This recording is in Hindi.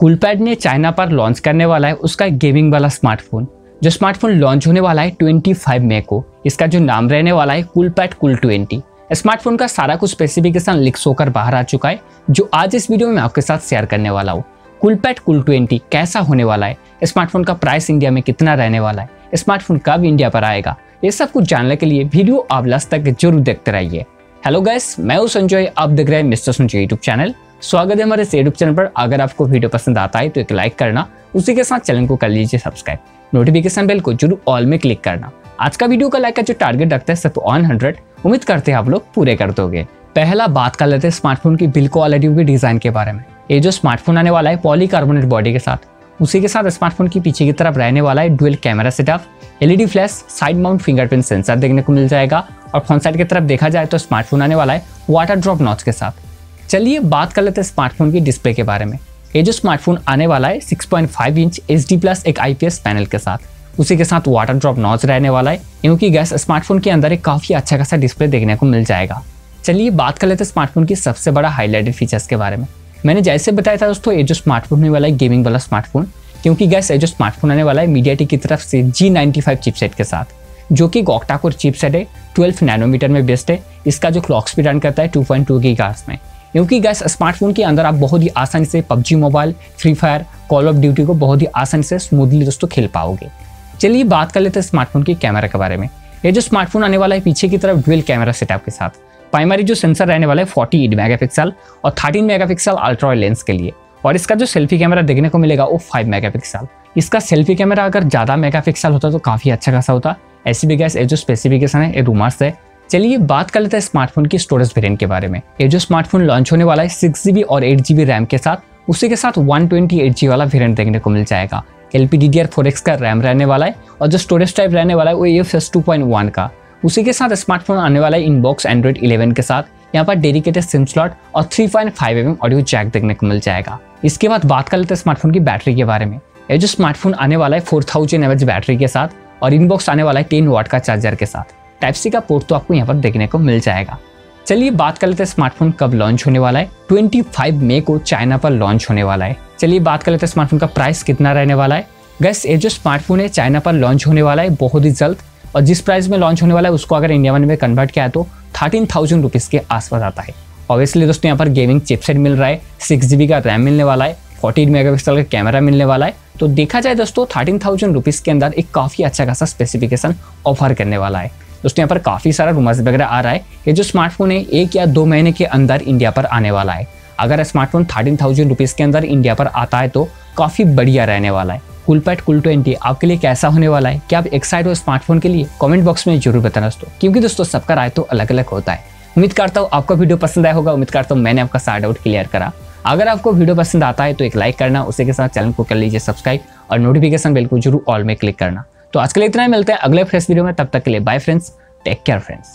कूलपैड ने चाइना पर लॉन्च करने वाला है उसका गेमिंग वाला स्मार्टफोन। जो स्मार्टफोन लॉन्च होने वाला है 25 मई को। इसका जो नाम रहने वाला है कूलपैड कूल 20। स्मार्टफोन का सारा कुछ स्पेसिफिकेशन लीक्स होकर बाहर आ चुका है, जो आज इस वीडियो में मैं आपके साथ शेयर करने वाला हूँ। कूलपैड कूल 20 कैसा होने वाला है, स्मार्टफोन का प्राइस इंडिया में कितना रहने वाला है, स्मार्टफोन कब इंडिया पर आएगा, ये सब कुछ जानने के लिए वीडियो आप लास्ट तक जरूर देखते रहिए। हेलो गाइस, मैं हूं संजय, आप देख रहे हैं मिस्टर संजय यूट्यूब चैनल। स्वागत है हमारे यूट्यूब चैनल पर। अगर आपको वीडियो पसंद आता है तो एक लाइक करना, उसी के साथ चैनल को कर लीजिए सब्सक्राइब, नोटिफिकेशन बेल को जरूर ऑल में क्लिक करना। आज का वीडियो का लाइक का जो टारगेट रखते हैं सिर्फ 100, उम्मीद करते हैं आप लोग पूरे कर दोगे। पहला बात कर लेते हैं स्मार्टफोन की बिल्ड क्वालिटी की डिजाइन के बारे में। ये जो स्मार्टफोन आने वाला है पॉलीकार्बोनेट बॉडी के साथ, उसी के साथ स्मार्टफोन की पीछे की तरफ रहने वाला है dual camera setup, LED flash, side mount fingerprint sensor देखने को मिल जाएगा। और फ्रंट साइड की तरफ देखा जाए तो स्मार्टफोन आने वाला है वाटर ड्रॉप नॉच के साथ। चलिए बात कर लेते हैं स्मार्टफोन की डिस्प्ले के बारे में। ये जो स्मार्टफोन आने वाला है 6.5 इंच HD+ एक IPS पैनल के साथ, उसी के साथ वाटर ड्रॉप नॉच रहने वाला है, क्योंकि गैस स्मार्टफोन के अंदर एक काफी अच्छा खासा डिस्प्ले देखने को मिल जाएगा। चलिए बात कर लेते हैं स्मार्टफोन की सबसे बड़ा हाईलाइटेड फीचर्स के बारे में। मैंने जैसे बताया था दोस्तों, ये जो स्मार्टफोन होने वाला है गेमिंग वाला स्मार्टफोन, क्योंकि गैस ये जो स्मार्टफोन आने वाला है मीडियाटेक की तरफ से G95 चिपसेट के साथ, जो कि ऑक्टा कोर चिपसेट है, 12 नैनोमीटर में बेस्ड है। इसका जो क्लॉक स्पीड रन करता है 2.2 गीगाहर्ट्ज में, क्योंकि गैस स्मार्टफोन के अंदर आप बहुत ही आसानी से PUBG mobile, free fire, call of duty को बहुत ही आसानी से स्मूथली दोस्तों खेल पाओगे। चलिए बात कर लेते हैं स्मार्टफोन की कैमरा के बारे में। ये जो स्मार्टफोन आने वाला है पीछे की तरफ डुअल कैमरा सेटअप के साथ, प्राइमरी जो सेंसर रहने वाला है 48 मेगापिक्सल और 13 मेगापिक्सल अल्ट्रा वाइड लेंस के लिए। और इसका जो सेल्फी कैमरा देखने को मिलेगा वो 5 मेगापिक्सल। इसका सेल्फी कैमरा अगर ज़्यादा मेगापिक्सल होता तो काफ़ी अच्छा खासा होता। ऐसी भी गैस ये जो स्पेसिफिकेशन है ये रूमर्स है। चलिए बात कर लेते हैं स्मार्टफोन की स्टोरेज वेरिएंट के बारे में। ये जो स्मार्टफोन लॉन्च होने वाला है 6GB और 8GB रैम के साथ, उसी के साथ 128GB वाला वेरिएंट देखने को मिल जाएगा। LPDDR4X का रैम रहने वाला है और जो स्टोरेज टाइप रहने वाला है वो UFS 2.1 का। उसी के साथ स्मार्टफोन आने वाला है इनबॉक्स एंड्रॉइड 11 के साथ। यहाँ पर डेडिकेटेड सिम स्लॉट और 3.5mm ऑडियो जैक देखने को मिल जाएगा। इसके बाद बात कर लेते हैं स्मार्टफोन की बैटरी के बारे में। ये जो स्मार्टफोन आने वाला है 4000 mAh बैटरी के साथ और इनबॉक्स आने वाला है 10 वाट का चार्जर के साथ। Type-C का पोर्ट तो आपको यहाँ पर देखने को मिल जाएगा। चलिए बात कर लेते हैं स्मार्टफोन कब लॉन्च होने वाला है। 25 मई को चाइना पर लॉन्च होने वाला है। चलिए बात कर लेते हैं स्मार्टफोन का प्राइस कितना रहने वाला है। गैस ये जो स्मार्टफोन है चाइना पर लॉन्च होने वाला है बहुत ही जल्द, और जिस प्राइस में लॉन्च होने वाला है उसको अगर इंडिया मनी में कन्वर्ट किया तो 13,000 रुपीज़ के आसपास आता है। ऑब्वियसली दोस्तों यहाँ पर गेमिंग चिपसेट मिल रहा है, 6GB का रैम मिलने वाला है, 48 मेगापिक्सल का कैमरा मिलने वाला है। तो देखा जाए दोस्तों 13,000 रुपीज़ के अंदर एक काफ़ी अच्छा खासा स्पेसिफिकेशन ऑफर करने वाला है। दोस्तों यहाँ पर काफ़ी सारा रूमर्स वगैरह आ रहा है। ये जो स्मार्टफोन है 1 या 2 महीने के अंदर इंडिया पर आने वाला है। अगर स्मार्टफोन 13,000 रुपीज़ के अंदर इंडिया पर आता है तो काफ़ी बढ़िया रहने वाला है। कूलपैड कूल 20 आपके लिए कैसा होने वाला है? क्या आप एक्साइट हो स्मार्टफोन के लिए? कमेंट बॉक्स में जरूर बताना दोस्तों, क्योंकि दोस्तों सबका राय तो अलग अलग होता है। उम्मीद करता हूँ आपको वीडियो पसंद आया होगा। उम्मीद करता हूँ मैंने आपका सारा डाउट क्लियर करा। अगर आपको वीडियो पसंद आता है तो एक लाइक करना, उसी के साथ चैनल को कर लीजिए सब्सक्राइब और नोटिफिकेशन बेल को जरूर ऑल में क्लिक करना। तो आज के लिए इतना ही, मिलते हैं अगले फ्रेश वीडियो में। तब तक के लिए bye friends, take care friends.